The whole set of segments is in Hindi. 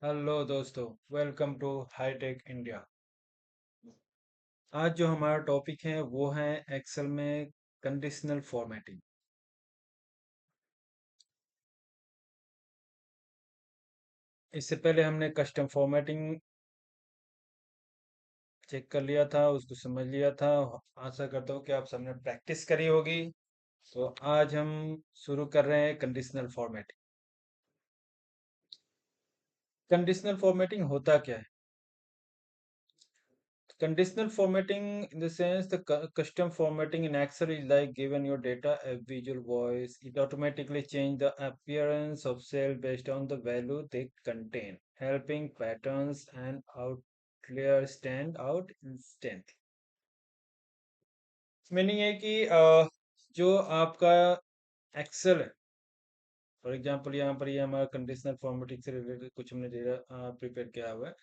हेलो दोस्तों, वेलकम टू हाईटेक इंडिया। आज जो हमारा टॉपिक है वो है एक्सेल में कंडीशनल फॉर्मेटिंग। इससे पहले हमने कस्टम फॉर्मेटिंग चेक कर लिया था, उसको समझ लिया था। आशा करता हूँ कि आप सबने प्रैक्टिस करी होगी। तो आज हम शुरू कर रहे हैं कंडीशनल फॉर्मेटिंग। कंडीशनल फॉर्मेटिंग होता क्या है? Conditional formatting, in the sense, the custom formatting in Excel is like given your data a visual voice. It automatically change the appearance of cell based on the value they contain, helping patterns and outliers stand out instantly. Meaning है कि जो आपका एक्सेल है, फॉर एग्जांपल यहाँ पर ये हमारा कंडीशनल फॉर्मेटिंग से रिलेटेड कुछ हमने डेटा प्रिपेयर किया हुआ है।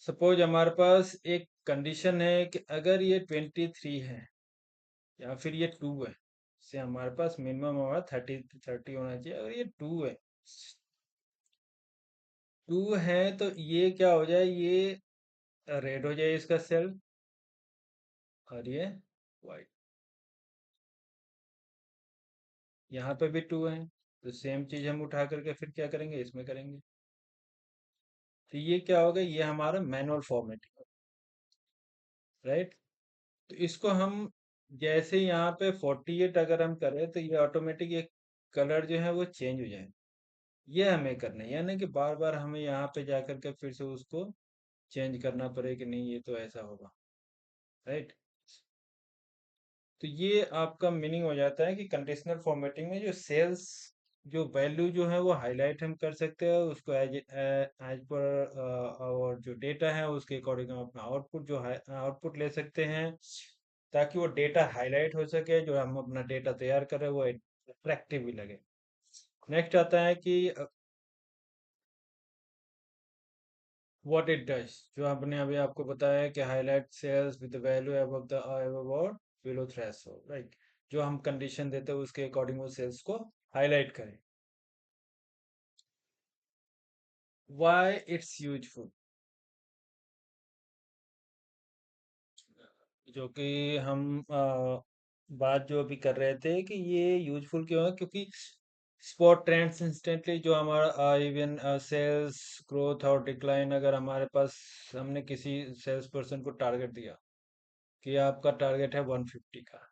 सपोज हमारे पास एक कंडीशन है कि अगर ये 23 है या फिर ये 2 है, से हमारे पास मिनिमम हमारा 30 होना चाहिए। अगर ये 2 है तो ये क्या हो जाए, ये रेड हो जाए इसका सेल, और ये वाइट। यहाँ पे भी 2 है, तो सेम चीज हम उठा करके फिर क्या करेंगे, इसमें करेंगे। तो ये क्या होगा, ये हमारा मैनुअल फॉर्मेटिंग, राइट। तो इसको हम जैसे यहाँ पे 48 अगर हम करें तो ये ऑटोमेटिक ये कलर जो है वो चेंज हो जाए। ये हमें करना है, यानी कि बार बार हमें यहाँ पे जाकर के फिर से उसको चेंज करना पड़े कि नहीं ये तो ऐसा होगा, राइट। तो ये आपका मीनिंग हो जाता है कि कंडीशनल फॉर्मेटिंग में जो सेल्स, जो वैल्यू जो है वो हाईलाइट हम कर सकते हैं, उसको एज एज पर और जो डेटा है उसके अकॉर्डिंग हम अपना आउटपुट जो है आउटपुट ले सकते हैं, ताकि वो डेटा हाईलाइट हो सके, जो हम अपना डेटा तैयार कर रहे हैं वो अट्रैक्टिव भी लगे। नेक्स्ट आता है कि व्हाट इट डज, जो आपने अभी आपको बताया है कि highlight cells with value above the above और बिलो थ्रेशोल्ड, राइट। जो हम कंडीशन देते हैं उसके अकॉर्डिंग वो सेल्स को हाईलाइट करें। व्हाई इट्स यूजफुल, जो कि हम बात जो अभी कर रहे थे कि ये यूजफुल क्यों है, क्योंकि स्पॉट ट्रेंड्स इंस्टेंटली जो हमारा इवन सेल्स ग्रोथ और डिक्लाइन, अगर हमारे पास हमने किसी सेल्स पर्सन को टारगेट दिया कि आपका टारगेट है 150 का,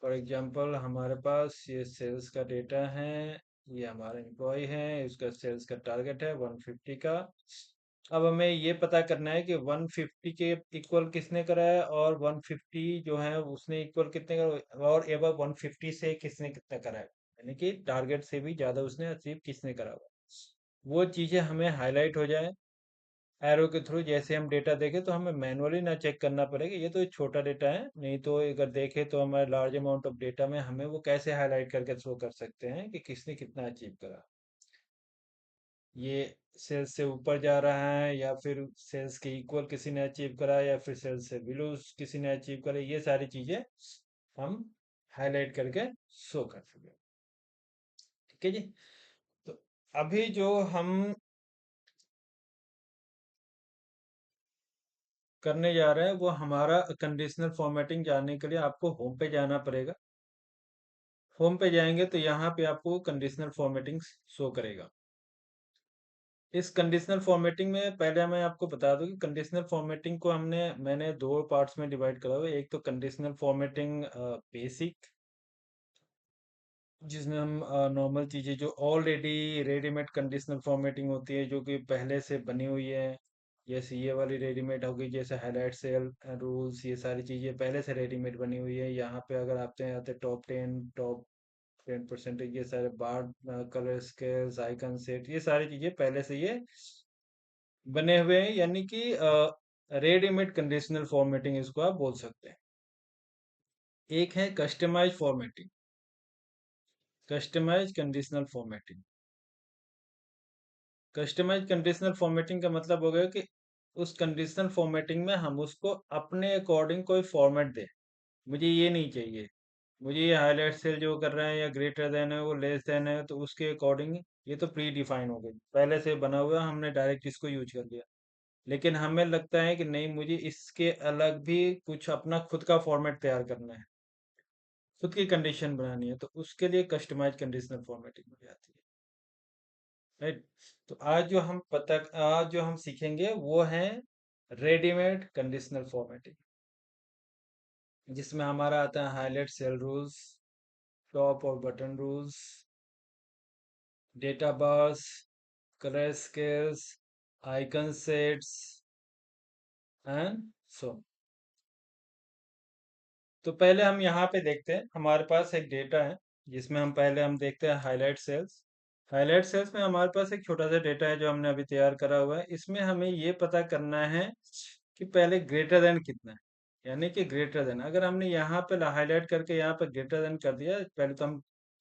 फॉर एग्जांपल हमारे पास ये सेल्स का डेटा है, ये हमारा एम्प्लॉय है, इसका सेल्स का टारगेट है 150 का। अब हमें ये पता करना है कि 150 के इक्वल किसने करा है, और 150 जो है उसने इक्वल कितने करा, और एबव 150 से किसने कितना करा है, यानी कि टारगेट से भी ज्यादा उसने अचीव किसने करा हुआ है। वो चीजें हमें हाईलाइट हो जाए एरो के थ्रू। जैसे हम डेटा देखें तो हमें मैनुअली ना चेक करना पड़ेगा, ये तो एक छोटा डेटा है, नहीं तो अगर देखें तो हमारे लार्ज अमाउंट ऑफ डेटा में हमें वो कैसे हाईलाइट करके शो कर सकते हैं कि किसने कितना अचीव करा। ये सेल्स से ऊपर जा रहा है या फिर सेल्स के इक्वल किसी ने अचीव करा, या फिर सेल्स से बिलो किसी ने अचीव करा, ये सारी चीजें हम हाईलाइट करके शो कर सकें। ठीक है जी। तो अभी जो हम करने जा रहे हैं वो हमारा कंडीशनल फॉर्मेटिंग जानने के लिए आपको होम पे जाना पड़ेगा। होम पे जाएंगे तो यहाँ पे आपको कंडीशनल फॉर्मेटिंग शो करेगा। इस कंडीशनल फॉर्मेटिंग में पहले मैं आपको बता दूं कि कंडीशनल फॉर्मेटिंग को मैंने दो पार्ट्स में डिवाइड करा हुआ है। एक तो कंडीशनल फॉर्मेटिंग बेसिक, जिसमें हम नॉर्मल चीजें जो ऑलरेडी रेडीमेड कंडीशनल फॉर्मेटिंग होती है जो कि पहले से बनी हुई है, जैसे ये वाली रेडीमेड होगी, जैसे हाईलाइट सेल रूल्स, ये सारी चीजें पहले से रेडीमेड बनी हुई है। यहाँ पे अगर आते हैं आते टॉप 10% ये सारे बार कलर स्केल्स आइकन सेट, ये सारी चीजें पहले से ये बने हुए हैं, यानी कि रेडीमेड कंडीशनल फॉर्मेटिंग इसको आप बोल सकते हैं। एक है customise formatting, customise conditional formatting. Customise conditional formatting का मतलब हो गया कि उस कंडीशनल फॉर्मेटिंग में हम उसको अपने अकॉर्डिंग कोई फॉर्मेट दे। मुझे ये नहीं चाहिए, मुझे ये हाईलाइट सेल जो कर रहे हैं या ग्रेटर देन है वो लेस देन है, तो उसके अकॉर्डिंग ये तो प्री डिफाइन हो गई, पहले से बना हुआ, हमने डायरेक्ट इसको यूज कर लिया। लेकिन हमें लगता है कि नहीं, मुझे इसके अलग भी कुछ अपना खुद का फॉर्मेट तैयार करना है, खुद की कंडीशन बनानी है, तो उसके लिए कस्टमाइज कंडीशनल फॉर्मेटिंग हो जाती है। राइट। तो आज जो हम सीखेंगे वो है रेडीमेड कंडीशनल फॉर्मेटिंग, जिसमें हमारा आता है हाईलाइट सेल रूल्स, टॉप और button rules, data bars, colour scales, icon sets and so. तो पहले हम यहाँ पे देखते हैं, हमारे पास एक डेटा है जिसमें हम देखते हैं हाईलाइट सेल्स। हाईलाइट सेल्स में हमारे पास एक छोटा सा डेटा है जो हमने अभी तैयार करा हुआ है। इसमें हमें ये पता करना है कि पहले ग्रेटर देन कितना है, यानी कि ग्रेटर देन, अगर हमने यहाँ पे हाईलाइट करके यहाँ पे ग्रेटर देन कर दिया, पहले तो हम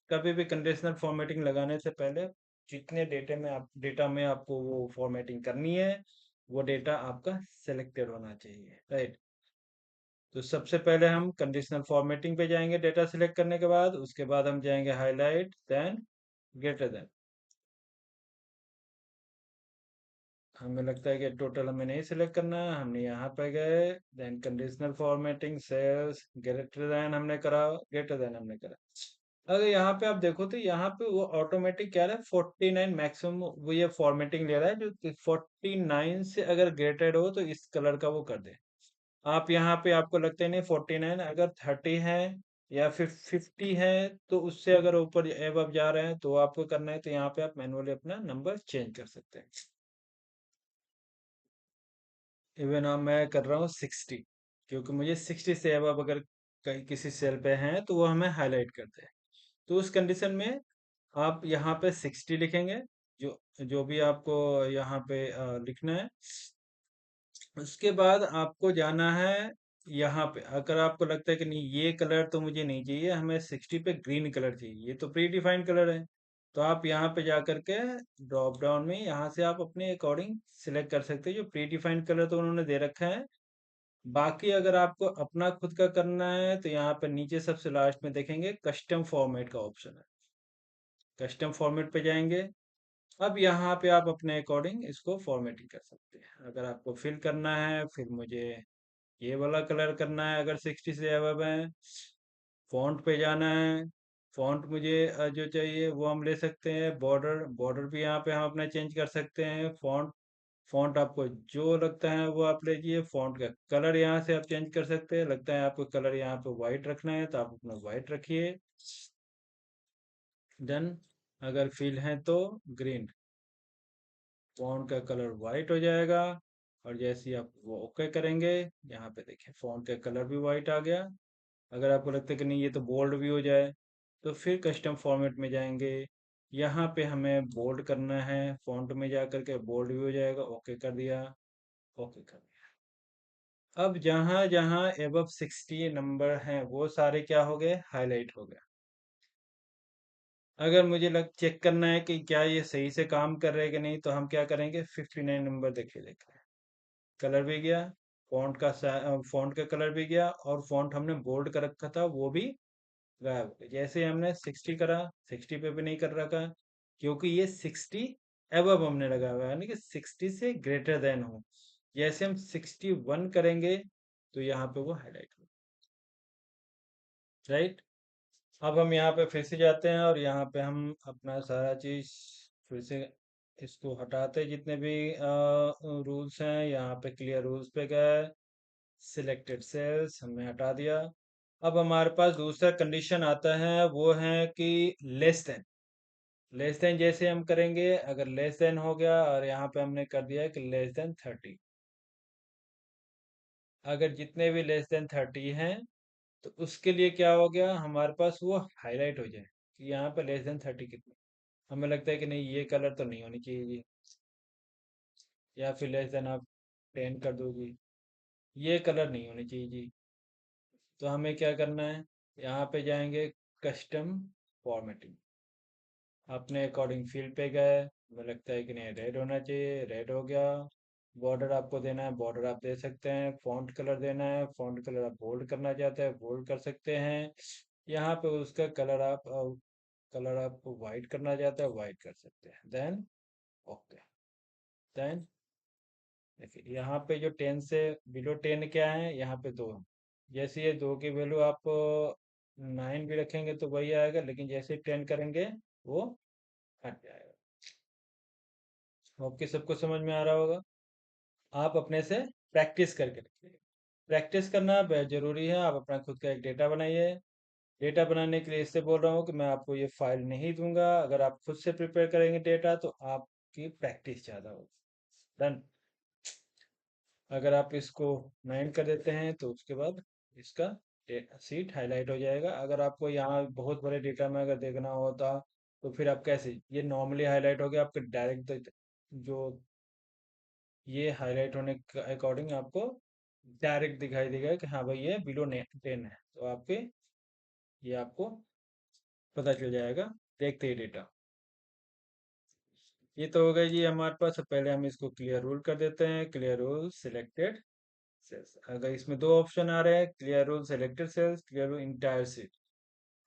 कभी भी कंडीशनल फॉर्मेटिंग लगाने से पहले जितने डेटा में आपको वो फॉर्मेटिंग करनी है, वो डेटा आपका सिलेक्टेड होना चाहिए। राइट। तो सबसे पहले हम कंडीशनल फॉर्मेटिंग पे जाएंगे डेटा सिलेक्ट करने के बाद, उसके बाद हम जाएंगे हाईलाइट, देन ग्रेटर देन। हमें लगता है कि टोटल हमें नहीं सिलेक्ट करना है, हमने यहाँ पे गए, then conditional formatting cells, greater than हमने करा, ग्रेटर देन हमने करा। अगर यहाँ पे आप देखो तो यहाँ पे वो ऑटोमेटिक क्या रहा है, 49 मैक्सिमम वो ये फॉर्मेटिंग ले रहा है, जो 49 से अगर ग्रेटेड हो तो इस कलर का वो कर दे। आप यहाँ पे आपको लगता है नहीं 49, अगर 30 है या फिर 50 है, तो उससे अगर ऊपर एबव जा रहे हैं तो आपको करना है, तो यहाँ पे आप मैनुअली अपना नंबर चेंज कर सकते हैं। इवन अब मैं कर रहा हूँ 60, क्योंकि मुझे 60 से अबव अगर कहीं किसी सेल पे हैं तो वो हमें हाईलाइट करते हैं। तो उस कंडीशन में आप यहाँ पे 60 लिखेंगे, जो जो भी आपको यहाँ पे लिखना है। उसके बाद आपको जाना है यहाँ पे, अगर आपको लगता है कि नहीं ये कलर तो मुझे नहीं चाहिए, हमें 60 पे ग्रीन कलर चाहिए, ये तो प्री डिफाइंड कलर है, तो आप यहाँ पे जा करके ड्रॉप डाउन में यहाँ से आप अपने अकॉर्डिंग सिलेक्ट कर सकते हैं। जो प्री डिफाइंड कलर तो उन्होंने दे रखा है, बाकी अगर आपको अपना खुद का करना है तो यहाँ पे नीचे सबसे लास्ट में देखेंगे कस्टम फॉर्मेट का ऑप्शन है, कस्टम फॉर्मेट पे जाएंगे। अब यहाँ पे आप अपने अकॉर्डिंग इसको फॉर्मेटिंग कर सकते हैं। अगर आपको फिल करना है, फिर मुझे ये वाला कलर करना है, अगर 60 से अबव है, फॉन्ट पे जाना है, फॉन्ट मुझे जो चाहिए वो हम ले सकते हैं। बॉर्डर बॉर्डर भी यहाँ पे हम अपना चेंज कर सकते हैं। फॉन्ट फॉन्ट आपको जो लगता है वो आप लीजिए। फॉन्ट का कलर यहाँ से आप चेंज कर सकते हैं, लगता है आपको कलर यहाँ पे वाइट रखना है तो आप अपना वाइट रखिए। डन। अगर फिल है तो ग्रीन, फॉन्ट का कलर वाइट हो जाएगा। और जैसे ही आप वो ओके करेंगे, यहाँ पे देखिए फॉन्ट का कलर भी वाइट आ गया। अगर आपको लगता है कि नहीं ये तो बोल्ड भी हो जाए, तो फिर कस्टम फॉर्मेट में जाएंगे, यहाँ पे हमें बोल्ड करना है, फॉन्ट में जा करके बोल्ड भी हो जाएगा, ओके कर दिया, ओके कर दिया। अब जहाँ जहाँ एबव 60 नंबर हैं वो सारे क्या हो गए, हाईलाइट हो गए। अगर मुझे लग चेक करना है कि क्या ये सही से काम कर रहे हैं कि नहीं, तो हम क्या करेंगे, 59 नंबर देखिए देख रहे हैं, कलर भी गया, फॉन्ट का कलर भी गया, और फॉन्ट हमने बोल्ड कर रखा था वो भी गायब हो गया। जैसे हमने 60 करा, 60 पे भी नहीं कर रखा, क्योंकि ये 60 एबव हमने लगा हुआ है, यानी कि 60 से ग्रेटर देन हो। जैसे हम 61 करेंगे तो यहाँ पे वो हाईलाइट हो, राइट। अब हम यहाँ पे फिर से जाते हैं और यहाँ पे हम अपना सारा चीज फिर से इसको हटाते हैं, जितने भी रूल्स हैं यहाँ पे क्लियर रूल्स पे गए, सिलेक्टेड सेल्स हमने हटा दिया। अब हमारे पास दूसरा कंडीशन आता है, वो है कि लेस देन। लेस देन जैसे हम करेंगे, अगर लेस देन हो गया और यहाँ पे हमने कर दिया है कि लेस देन 30, अगर जितने भी लेस देन 30 हैं तो उसके लिए क्या हो गया, हमारे पास वो हाईलाइट हो जाए कि यहाँ पे लेस देन 30 कितने। हमें लगता है कि नहीं ये कलर तो नहीं होनी चाहिए जी, या फिर लेस देन आप 10 कर दोगी, ये कलर नहीं होनी चाहिए जी। तो हमें क्या करना है, यहाँ पे जाएंगे कस्टम फॉर्मेटिंग, अपने अकॉर्डिंग फील्ड पे गए, हमें लगता है कि नहीं रेड होना चाहिए, रेड हो गया। बॉर्डर आपको देना है, बॉर्डर आप दे सकते हैं। फॉन्ट कलर देना है, फॉन्ट कलर आप बोल्ड करना चाहते हैं बोल्ड कर सकते हैं। यहाँ पे उसका कलर आप कलर आपको वाइट करना चाहते हैं वाइट कर सकते हैं। Then okay. देन देखिए यहाँ पे जो 10 से बिलो 10 क्या है, यहाँ पे 2 है। जैसे ये 2 की वैल्यू आप 9 भी रखेंगे तो वही आएगा, लेकिन जैसे 10 करेंगे वो हट जाएगा। ओके, सबको समझ में आ रहा होगा। आप अपने से प्रैक्टिस करके रखिए। प्रैक्टिस करना बेहद जरूरी है। आप अपना खुद का एक डेटा बनाइए। डेटा बनाने के लिए इससे बोल रहा हूँ कि मैं आपको ये फाइल नहीं दूंगा। अगर आप खुद से प्रिपेयर करेंगे डेटा तो आपकी प्रैक्टिस ज़्यादा होगी। डन। अगर आप इसको 9 कर देते हैं तो उसके बाद इसका सीट हाईलाइट हो जाएगा। अगर आपको यहाँ बहुत बड़े डेटा में अगर देखना होता तो फिर आप कैसे, ये नॉर्मली हाईलाइट हो गया आपके डायरेक्ट, जो ये हाईलाइट होने के अकॉर्डिंग आपको डायरेक्ट दिखाई देगा कि हाँ भाई ये बिलो 10 है, तो आपके ये आपको पता चल जाएगा देखते ही डेटा। ये तो हो गया जी हमारे पास। पहले हम इसको क्लियर रूल कर देते हैं। Clear rule selected cells. अगर इसमें दो ऑप्शन आ रहे हैं, clear rule selected cells, clear rule entire sheet.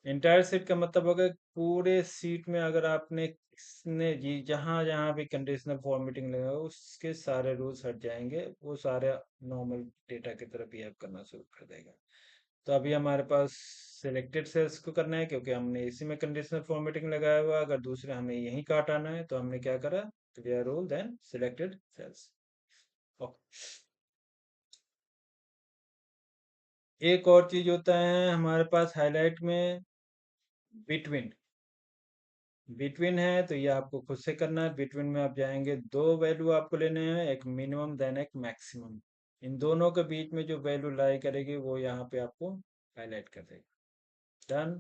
Entire sheet का मतलब होगा पूरे सीट में अगर आपने किसने जी जहां जहां भी कंडीशनल फॉर्मेटिंग लगा हो, उसके सारे रूल्स हट जाएंगे, वो सारे नॉर्मल डेटा की तरफ बिहेव करना शुरू कर देगा। तो अभी हमारे पास सिलेक्टेड सेल्स को करना है क्योंकि हमने इसी में कंडीशनल फॉर्मेटिंग लगाया हुआ। अगर दूसरे हमें यहीं काट आना है तो हमने क्या करा, clear rule then selected cells. Okay. एक और चीज होता है हमारे पास हाईलाइट में, बिटवीन। बिटवीन है तो ये आपको खुद से करना है। बिटवीन में आप जाएंगे, दो वैल्यू आपको लेने हैं, एक मिनिमम देन एक मैक्सिमम। इन दोनों के बीच में जो वैल्यू लाई करेगी वो यहाँ पे आपको हाईलाइट कर देगा। डन।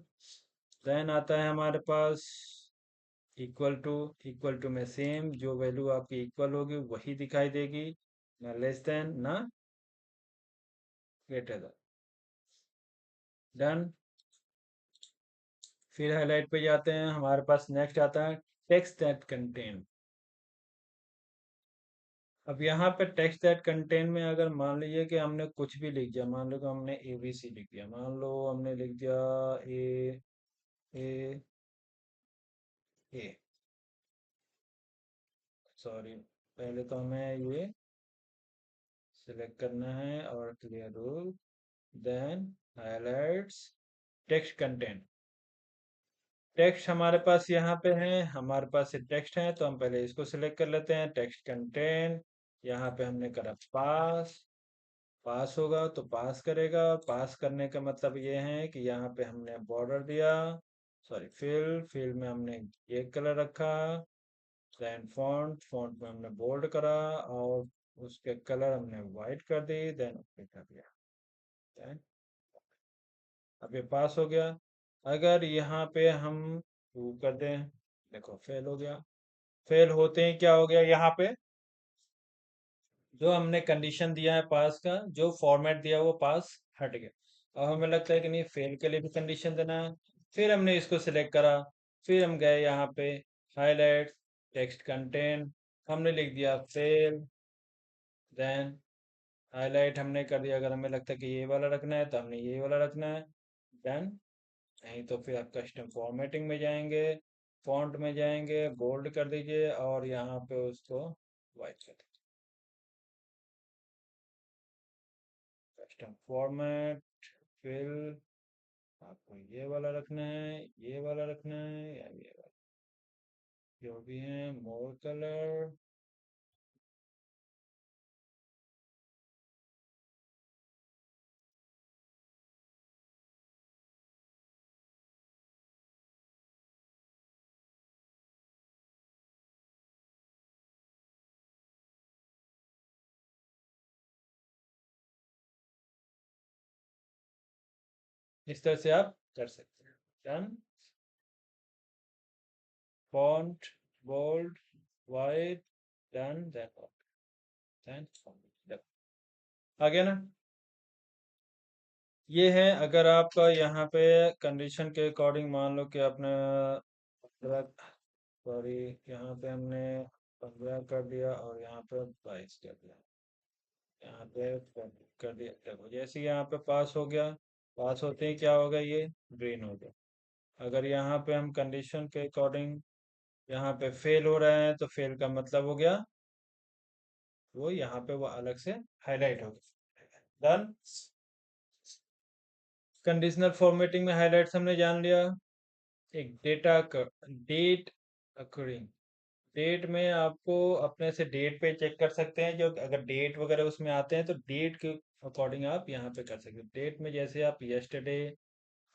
देन आता है हमारे पास इक्वल टू। इक्वल टू में सेम जो वैल्यू आपकी इक्वल होगी वही दिखाई देगी, ना लेस देन ना ग्रेटर देन। डन। फिर हाईलाइट पे जाते हैं। हमारे पास नेक्स्ट आता है टेक्स्ट दैट कंटेन। अब यहाँ पे टेक्स्ट दैट कंटेन में अगर मान लीजिए कि हमने कुछ भी लिख दिया, मान लो कि हमने ABC लिख दिया, मान लो हमने लिख दिया ए ए ए सॉरी, पहले तो हमें ये सिलेक्ट करना है और clear rule then highlights text content. Text हमारे पास यहाँ पे है, हमारे पास ये टेक्स्ट है तो हम पहले इसको सिलेक्ट कर लेते हैं। टेक्स्ट कंटेंट, यहाँ पे हमने करा पास। पास होगा तो पास करेगा। पास करने का मतलब ये है कि यहाँ पे हमने बॉर्डर दिया, सॉरी फिल। फिल में हमने ये कलर रखा। देन फॉन्ट, फॉन्ट में हमने बोल्ड करा और उसके कलर हमने वाइट कर दी। देन ओके कर दिया। देन अब ये पास हो गया। अगर यहाँ पे हम टू कर दें, देखो फेल हो गया। फेल होते ही क्या हो गया, यहाँ पे जो हमने कंडीशन दिया है पास का, जो फॉर्मेट दिया वो पास हट गया। अब हमें लगता है कि नहीं फेल के लिए भी कंडीशन देना है। फिर हमने इसको सिलेक्ट करा। फिर हम गए यहाँ पे हाईलाइट टेक्स्ट कंटेंट, हमने लिख दिया फेल। देन हाईलाइट हमने कर दिया। अगर हमें लगता है कि ये वाला रखना है तो हमने ये वाला रखना है। डन। नहीं तो फिर आप कस्टम फॉर्मेटिंग में जाएंगे, फॉन्ट में जाएंगे, बोल्ड कर दीजिए और यहाँ पे उसको वाइट कर दीजिए। कस्टम फॉर्मेट फिल, आपको ये वाला रखना है, ये वाला रखना है या ये वाला, जो भी है मोर कलर। इस तरह से आप कर सकते हैं। Done. Font bold white. Done. Then आ गया ना। ये है अगर आपका यहाँ पे कंडीशन के अकॉर्डिंग मान लो कि आपने 15, सॉरी यहाँ पे हमने 15 कर दिया और यहाँ पे 22 कर दिया, यहाँ पे कर दिया। देखो जैसे यहाँ पे पास हो गया, पास होते ही क्या होगा, ये ग्रीन हो गया। अगर यहाँ पे हम कंडीशन के अकॉर्डिंग यहाँ पे फेल हो रहे हैं तो फेल का मतलब हो गया वो यहाँ पे वो अलग से हाईलाइट हो गया। डन। कंडीशनल फॉर्मेटिंग में हाईलाइट्स हमने जान लिया। एक डेट अकॉर्डिंग, डेट में आपको अपने से डेट पे चेक कर सकते हैं, जो अगर डेट वगैरह उसमें आते हैं तो डेट के अकॉर्डिंग आप यहाँ पे कर सकते हैं। डेट में जैसे आप यस्टरडे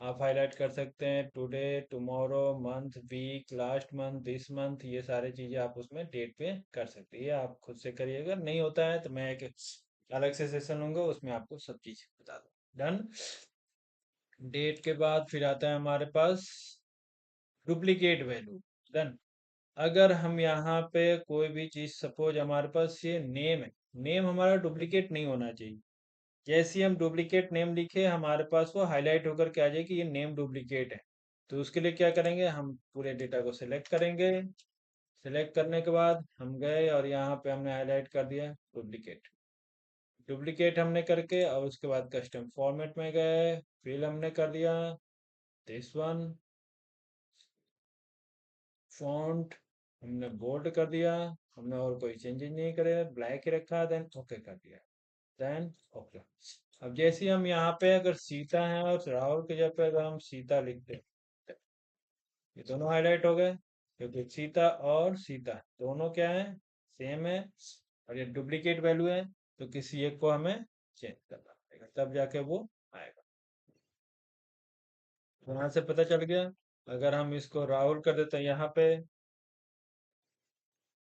आप हाईलाइट कर सकते हैं, today, tomorrow, month, week, last month, this month, ये सारी चीजें आप उसमें डेट पे कर सकते हैं। ये आप खुद से करिएगा, नहीं होता है तो मैं एक अलग से सेशन लूंगा, उसमें आपको सब चीज बता दूँ। डन। डेट के बाद फिर आता है हमारे पास डुप्लीकेट वैल्यू। डन। अगर हम यहाँ पे कोई भी चीज, सपोज हमारे पास ये नेम है, नेम हमारा डुप्लीकेट नहीं होना चाहिए। जैसे ही हम डुप्लीकेट नेम लिखे हमारे पास वो हाईलाइट होकर के आ जाए कि ये नेम डुप्लीकेट है। तो उसके लिए क्या करेंगे, हम पूरे डेटा को सिलेक्ट करेंगे। सिलेक्ट करने के बाद हम गए और यहाँ पे हमने हाईलाइट कर दिया डुप्लीकेट। डुप्लीकेट हमने करके और उसके बाद कस्टम फॉर्मेट में गए, फिल हमने कर दिया दिस वन, फॉन्ट हमने बोल्ड कर दिया, हमने और कोई चेंजेस नहीं करे, ब्लैक ही रखा, देन ओके कर दिया। Then okay. अब जैसे ही हम यहाँ पे अगर सीता है और राहुल के जगह पे अगर हम सीता लिखते हैं, ये दोनों हाईलाइट हो गए, क्योंकि सीता और सीता दोनों क्या है, सेम है, और ये डुप्लीकेट वैल्यू है, तो किसी एक को हमें चेंज करना पड़ेगा, तब जाके वो आएगा। यहाँ से पता चल गया। अगर हम इसको राहुल कर देते हैं यहाँ पे,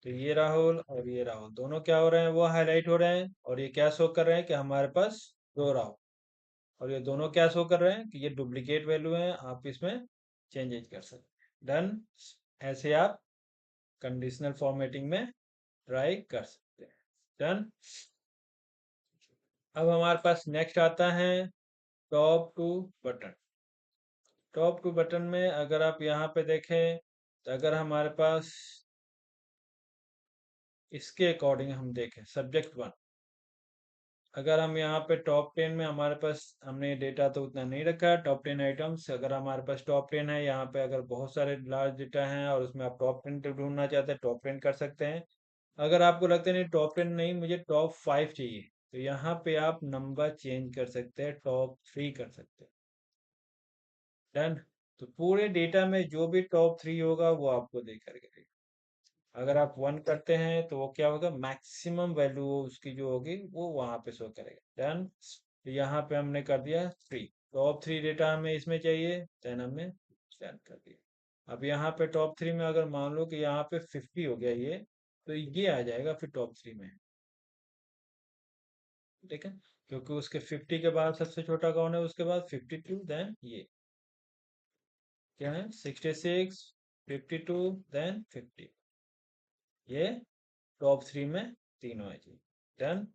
तो ये राहुल और ये राहुल दोनों क्या हो रहे हैं, वो हाईलाइट हो रहे हैं, और ये क्या शो कर रहे हैं कि हमारे पास दो राहुल, और ये दोनों क्या शो कर रहे हैं कि ये डुप्लीकेट वैल्यू है, आप इसमें चेंजेस कर सकते हैं। डन। ऐसे आप कंडीशनल फॉर्मेटिंग में ट्राई कर सकते हैं। डन। अब हमारे पास नेक्स्ट आता है top two button. Top two button में अगर आप यहाँ पे देखें, तो अगर हमारे पास इसके अकॉर्डिंग हम देखें सब्जेक्ट वन, अगर हम यहाँ पे टॉप 10 में हमारे पास, हमने डेटा तो उतना नहीं रखा है, टॉप 10 आइटम्स, अगर हमारे पास टॉप 10 है यहाँ पे, अगर बहुत सारे लार्ज डेटा हैं और उसमें आप टॉप 10 ढूंढना चाहते हैं, टॉप 10 कर सकते हैं। अगर आपको लगता है नहीं टॉप 10 नहीं, मुझे टॉप 5 चाहिए, तो यहाँ पे आप नंबर चेंज कर सकते हैं, टॉप 3 कर सकते हैं। डन। तो पूरे डेटा में जो भी टॉप 3 होगा वो आपको दे करके देगा। अगर आप 1 करते हैं तो वो क्या होगा, मैक्सिमम वैल्यू उसकी जो होगी वो वहां पे शो करेगा। डन। तो यहाँ पे हमने कर दिया 3, टॉप 3 डेटा हमें इसमें चाहिए, देन हमने डन कर दिया। अब यहाँ पे टॉप 3 में अगर मान लो कि यहाँ पे 50 हो गया ये, तो ये आ जाएगा फिर टॉप 3 में। ठीक है, क्योंकि उसके 50 के बाद सबसे छोटा कौन है, उसके बाद 52, देन ये क्या है 66, 52, देन 50, ये टॉप 3 में तीनों है जी। डन।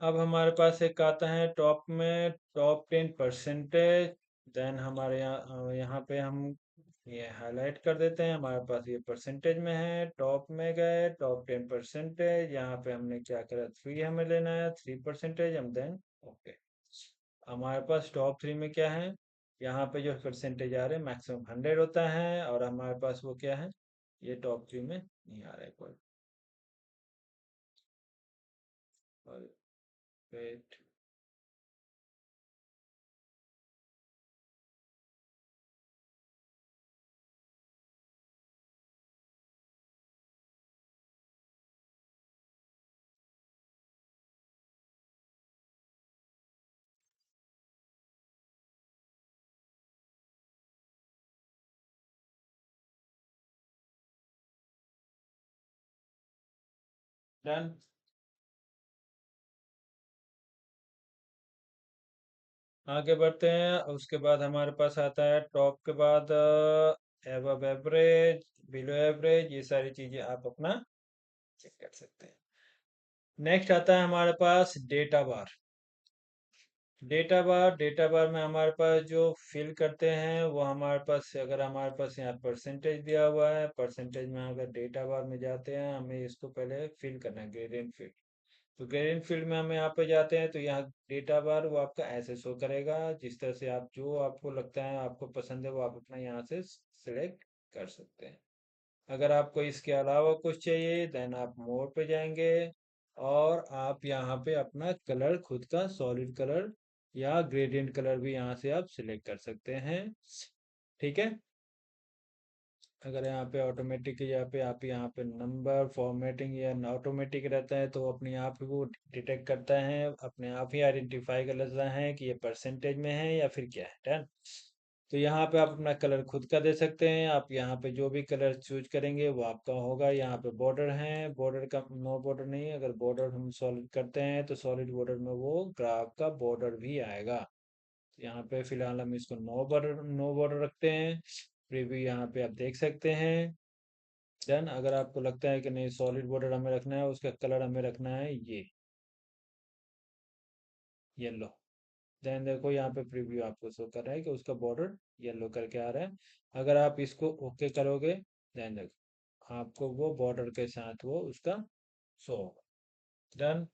अब हमारे पास एक आता है टॉप में टॉप 10%। देन हमारे यहाँ पे हम ये हाईलाइट कर देते हैं, हमारे पास ये परसेंटेज में है, टॉप में गए, टॉप 10%, यहाँ पे हमने क्या करा, 3 हमें लेना है, 3%, हम देन ओके। हमारे पास टॉप 3 में क्या है, यहाँ पे जो परसेंटेज आ रहे हैं मैक्सिमम 100 होता है, और हमारे पास वो क्या है, ये टॉप 3 में नहीं आ रहा है कोई। और वेट, डन। आगे बढ़ते हैं, उसके बाद हमारे पास आता है टॉप के बाद एवब एवरेज, बिलो एवरेज, ये सारी चीजें आप अपना चेक कर सकते हैं। नेक्स्ट आता है हमारे पास डेटा बार। डेटा बार में हमारे पास जो फिल करते हैं वो हमारे पास, अगर हमारे पास यहाँ परसेंटेज दिया हुआ है, परसेंटेज में अगर डेटा बार में जाते हैं, हमें इसको पहले फिल करना है, ग्रेडियंट फिल। तो ग्रेडियंट फील्ड में हम यहाँ पे जाते हैं, तो यहाँ डेटा बार वो आपका ऐसे शो करेगा, जिस तरह से आप जो आपको लगता है आपको पसंद है वो आप अपना यहाँ से सिलेक्ट कर सकते हैं। अगर आपको इसके अलावा कुछ चाहिए देन आप मोर पे जाएंगे, और आप यहाँ पे अपना कलर खुद का सॉलिड कलर या ग्रेडियंट कलर भी यहाँ से आप सिलेक्ट कर सकते हैं। ठीक है। अगर यहाँ पे ऑटोमेटिक यहाँ पे आप यहाँ पे नंबर फॉर्मेटिंग या ऑटोमेटिक रहता है, तो अपने आप ही वो डिटेक्ट करता है, अपने आप ही आइडेंटिफाई कर लेता है कि ये परसेंटेज में है या फिर क्या है। डन। तो यहाँ पे आप अपना कलर खुद का दे सकते हैं। आप यहाँ पे जो भी कलर चूज करेंगे वो आपका होगा। यहाँ पे बॉर्डर है, बॉर्डर का नो बॉर्डर नहीं, अगर बॉर्डर हम सॉलिड करते हैं तो सॉलिड बॉर्डर में वो ग्राफ का बॉर्डर भी आएगा। यहाँ पे फिलहाल हम इसको नो बॉर्डर रखते हैं। प्रीव्यू यहाँ पे आप देख सकते हैं। देन अगर आपको लगता है कि नहीं सॉलिड बॉर्डर हमें रखना है, उसका कलर हमें रखना है ये येलो, देन देखो यहाँ पे प्रीव्यू आपको शो कर रहा है कि उसका बॉर्डर येलो करके आ रहा है। अगर आप इसको ओके करोगे देन देखो आपको वो बॉर्डर के साथ वो उसका शो होगा। डन।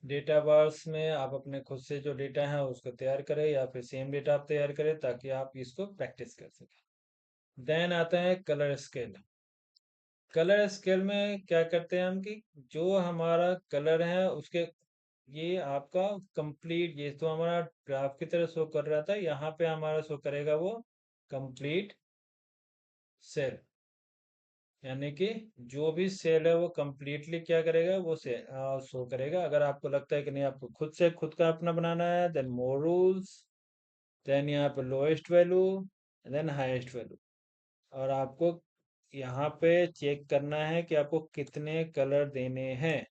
डेटा बार्स में आप अपने खुद से जो डेटा है उसको तैयार करें, या फिर सेम डेटा आप तैयार करें ताकि आप इसको प्रैक्टिस कर सकें। देन आता है कलर स्केल। कलर स्केल में क्या करते हैं हम कि जो हमारा कलर है उसके, ये आपका कंप्लीट, ये तो हमारा ग्राफ की तरह शो कर रहा था, यहाँ पे हमारा शो करेगा वो कंप्लीट सेल। यानी कि जो भी सेल है वो कंप्लीटली क्या करेगा वो से शो करेगा। अगर आपको लगता है कि नहीं आपको खुद से खुद का अपना बनाना है देन मोर रूल्स, देन यहाँ पे lowest value, then highest value, और आपको यहाँ पे चेक करना है कि आपको कितने कलर देने हैं।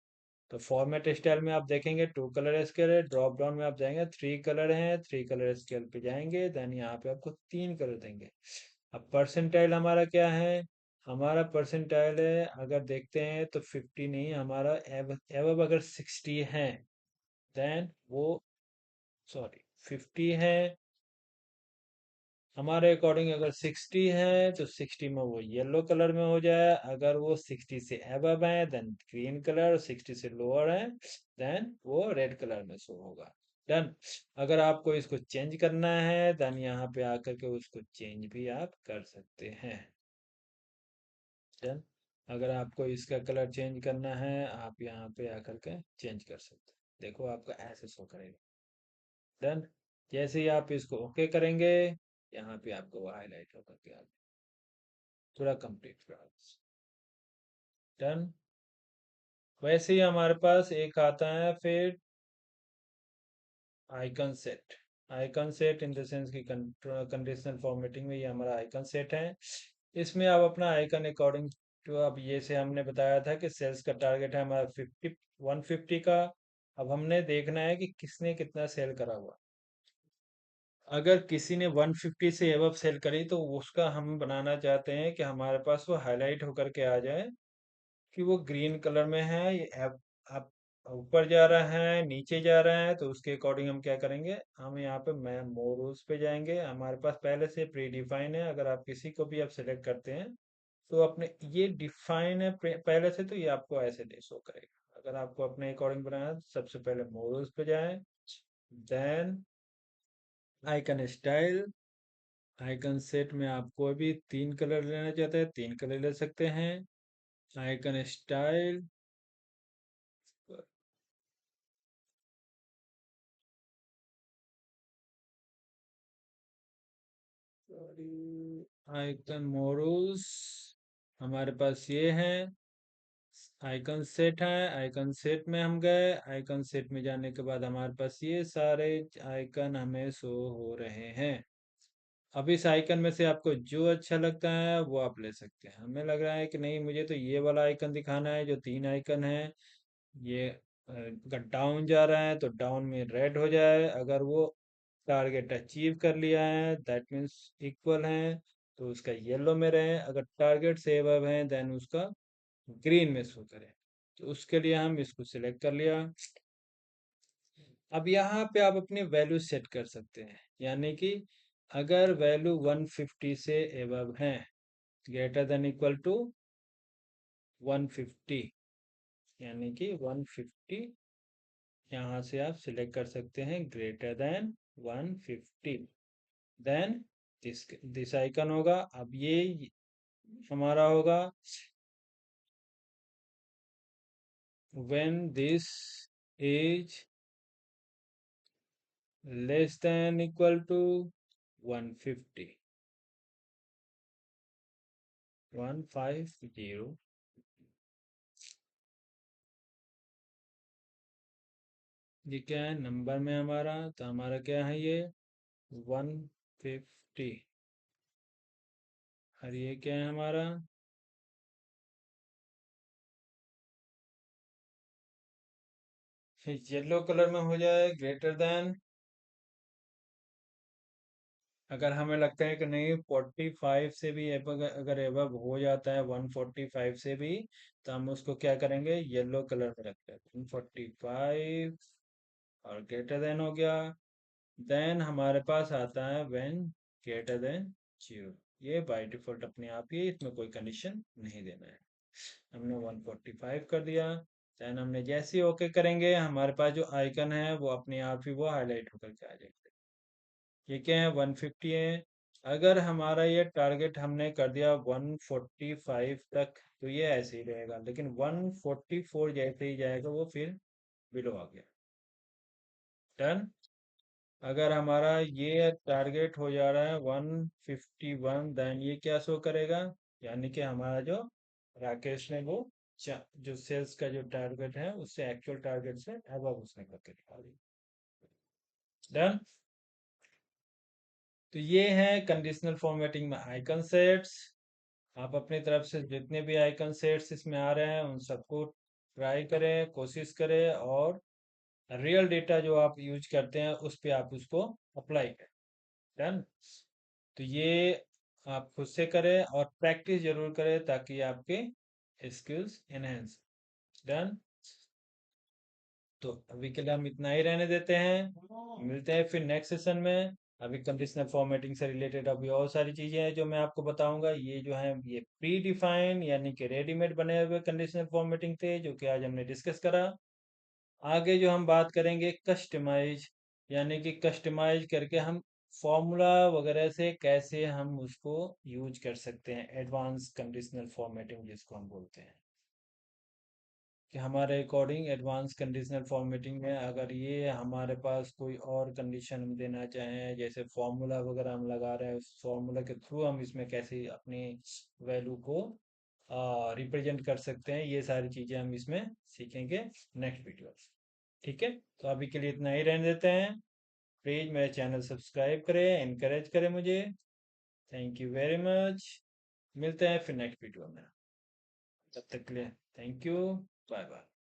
तो फॉर्मेट स्टाइल में आप देखेंगे टू कलर स्केल है, ड्रॉप डाउन में आप जाएंगे थ्री कलर है, थ्री कलर स्केल पे जाएंगे, देन यहाँ पे आपको तीन कलर देंगे। अब परसेंटाइल हमारा क्या है, हमारा परसेंटाइल है अगर देखते हैं तो 50 नहीं, हमारा एव अगर 60 है देन वो, सॉरी 50 है हमारे अकॉर्डिंग, अगर 60 है तो 60 में वो येलो कलर में हो जाए, अगर वो 60 से अबव है देन ग्रीन कलर, 60 से लोअर है देन वो रेड कलर में शो होगा। डन। अगर आपको इसको चेंज करना है देन यहाँ पे आकर के उसको चेंज भी आप कर सकते हैं। डन। अगर आपको इसका कलर चेंज करना है आप यहाँ पे आकर के चेंज कर सकते हैं, देखो आपका ऐसे शो करेगा। डन। जैसे ही आप इसको ओके करेंगे यहाँ पे आपको वो हाईलाइट होकर के आ, पूरा कंप्लीट क्लास। डन। वैसे ही हमारे पास एक आता है फिर icon set. Icon set in the sense की कंडीशनल फॉर्मेटिंग में ये हमारा आइकन सेट है। इसमें आप अपना आइकन अकॉर्डिंग टू, अब ये से हमने बताया था कि सेल्स का टारगेट है हमारा 150 का। अब हमने देखना है कि किसने कितना सेल करा हुआ। अगर किसी ने 150 से एबव सेल करी तो उसका हम बनाना चाहते हैं कि हमारे पास वो हाईलाइट होकर के आ जाए कि वो ग्रीन कलर में है, ये आप ऊपर जा रहा है नीचे जा रहा है, तो उसके अकॉर्डिंग हम क्या करेंगे, हम यहाँ पे मैं मोर रूल्स पे जाएंगे। हमारे पास पहले से प्री डिफाइन है, अगर आप किसी को भी आप सेलेक्ट करते हैं तो अपने ये डिफाइन है पहले से, तो ये आपको ऐसे दे शो करेगा। अगर आपको अपने अकॉर्डिंग बनाना है तो सबसे पहले मोर रूल्स पे जाएं, then icon style. Icon set में आप कोई भी तीन कलर लेना चाहते हैं तीन कलर ले सकते हैं। आइकन स्टाइल, आइकन मॉडल्स हमारे पास ये है। आइकन सेट है, आइकन सेट में हम गए, आइकन सेट में जाने के बाद हमारे पास ये सारे आइकन हमें शो हो रहे हैं। अब इस आइकन में से आपको जो अच्छा लगता है वो आप ले सकते हैं। हमें लग रहा है कि नहीं मुझे तो ये वाला आइकन दिखाना है, जो तीन आइकन है ये अगर डाउन जा रहा है तो डाउन में रेड हो जाए, अगर वो टारगेट अचीव कर लिया है दैट मीन्स इक्वल है तो उसका येलो में रहे, अगर टारगेट से अबव है देन उसका ग्रीन में शो करे। तो उसके लिए हम इसको सिलेक्ट कर लिया। अब यहाँ पे आप अपनी वैल्यू सेट कर सकते हैं, यानी कि अगर वैल्यू 150 से एबव है, ग्रेटर देन इक्वल टू 150, यानी कि 150 यहाँ से आप सिलेक्ट कर सकते हैं, greater than 150। Then this this icon होगा। अब ये हमारा होगा when this is less than equal to 150, 150। ये क्या है नंबर में हमारा, तो हमारा क्या है ये 150। और ये क्या है हमारा, येलो कलर में हो जाए ग्रेटर देन। अगर हमें लगता है कि नहीं 45 से भी अगर एबव हो जाता है 145 से भी, तो हम उसको क्या करेंगे, येलो कलर में रखते हैं 145 और ग्रेटर देन हो गया। देन हमारे पास आता है व्हेन ग्रेटर देन 0। ये बाय डिफॉल्ट अपने आप ही, इसमें कोई कंडीशन नहीं देना है। हमने 145 कर दिया। देन हमने जैसे ही ओके करेंगे, हमारे पास जो आइकन है वो अपने आप ही वो हाईलाइट होकर के आ जाएगा। ये क्या है 150 है। अगर हमारा ये टारगेट हमने कर दिया 145 तक, तो ये ऐसे ही रहेगा, लेकिन 144 जैसे ही जाएगा वो फिर बिलो आ गया। डन। अगर हमारा ये टारगेट हो जा रहा है 151, देन ये क्या शो करेगा, यानी कि हमारा जो राकेश ने वो जो सेल्स का जो टारगेट है उससे एक्चुअल टारगेट से अबव उसने करके दिखा दी। डन। तो ये है कंडीशनल फॉर्मेटिंग में आइकन सेट्स। आप अपनी तरफ से जितने भी आइकन सेट्स इसमें आ रहे हैं उन सबको ट्राई करें, कोशिश करें, और रियल डेटा जो आप यूज करते हैं उस पे आप उसको अप्लाई करें। डन। तो ये आप खुद से करें और प्रैक्टिस जरूर करें ताकि आपके स्किल्स एनहेंस। डन। तो अभी के लिए हम इतना ही रहने देते हैं, मिलते हैं फिर नेक्स्ट सेशन में। अभी कंडीशनल फॉर्मेटिंग से रिलेटेड अभी और सारी चीजें हैं जो मैं आपको बताऊंगा। ये जो है ये प्री डिफाइन यानी कि रेडीमेड बने हुए कंडीशनल फॉर्मेटिंग थे जो कि आज हमने डिस्कस करा। आगे जो हम बात करेंगे कस्टमाइज, यानी कि कस्टमाइज करके हम फॉर्मूला वगैरह से कैसे हम उसको यूज कर सकते हैं, एडवांस कंडीशनल फॉर्मेटिंग जिसको हम बोलते हैं, कि हमारे अकॉर्डिंग एडवांस कंडीशनल फॉर्मेटिंग में अगर ये हमारे पास कोई और कंडीशन हम देना चाहें, जैसे फॉर्मूला वगैरह हम लगा रहे हैं, उस फॉर्मूला के थ्रू हम इसमें कैसे अपनी वैल्यू को रिप्रेजेंट कर सकते हैं, ये सारी चीजें हम इसमें सीखेंगे नेक्स्ट वीडियो। ठीक है, तो अभी के लिए इतना ही रहने देते हैं। प्लीज मेरे चैनल सब्सक्राइब करें, इनकरेज करें मुझे। Thank you very much. मिलते हैं फिर नेक्स्ट वीडियो में। तब तक के लिए थैंक यू। Bye bye.